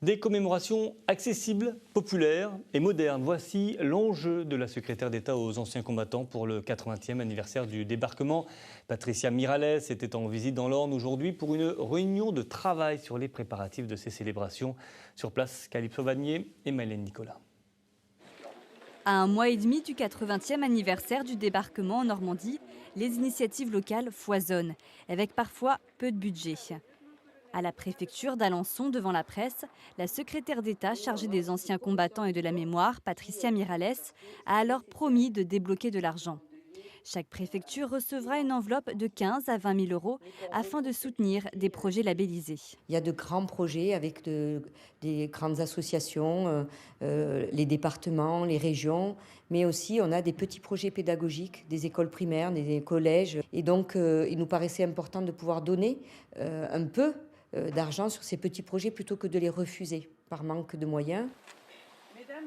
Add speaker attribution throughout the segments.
Speaker 1: Des commémorations accessibles, populaires et modernes. Voici l'enjeu de la secrétaire d'État aux anciens combattants pour le 80e anniversaire du débarquement. Patricia Mirallès était en visite dans l'Orne aujourd'hui pour une réunion de travail sur les préparatifs de ces célébrations. Sur place, Calypso Vanier et Mylène Nicolas.
Speaker 2: À un mois et demi du 80e anniversaire du débarquement en Normandie, les initiatives locales foisonnent, avec parfois peu de budget. À la préfecture d'Alençon, devant la presse, la secrétaire d'État chargée des anciens combattants et de la mémoire, Patricia Mirallès, a alors promis de débloquer de l'argent. Chaque préfecture recevra une enveloppe de 15 à 20 000 euros afin de soutenir des projets labellisés.
Speaker 3: Il y a de grands projets avec des grandes associations, les départements, les régions, mais aussi on a des petits projets pédagogiques, des écoles primaires, des collèges. Et donc il nous paraissait important de pouvoir donner un peu d'argent sur ces petits projets plutôt que de les refuser par manque de moyens.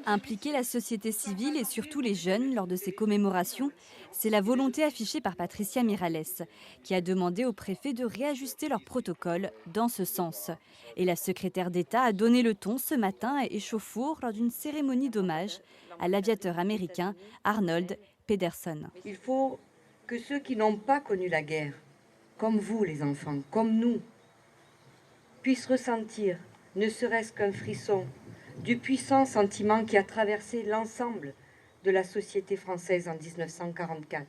Speaker 2: Impliquer la société civile et surtout les jeunes lors de ces commémorations, c'est la volonté affichée par Patricia Mirallès, qui a demandé au préfet de réajuster leur protocole dans ce sens. Et la secrétaire d'État a donné le ton ce matin à Échauffour lors d'une cérémonie d'hommage à l'aviateur américain Arnold Pedersen.
Speaker 4: Il faut que ceux qui n'ont pas connu la guerre, comme vous les enfants, comme nous, puissent ressentir, ne serait-ce qu'un frisson, du puissant sentiment qui a traversé l'ensemble de la société française en 1944.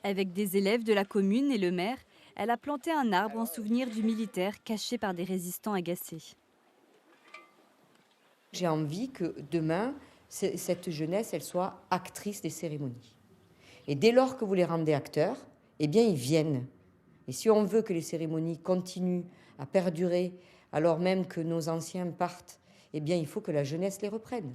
Speaker 2: Avec des élèves de la commune et le maire, elle a planté un arbre en souvenir du militaire caché par des résistants agacés.
Speaker 3: J'ai envie que demain, cette jeunesse, elle soit actrice des cérémonies. Et dès lors que vous les rendez acteurs, eh bien ils viennent. Et si on veut que les cérémonies continuent à perdurer, alors même que nos anciens partent, eh bien il faut que la jeunesse les reprenne.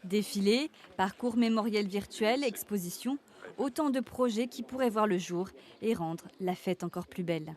Speaker 2: Défilés, parcours mémoriels virtuels, expositions, autant de projets qui pourraient voir le jour et rendre la fête encore plus belle.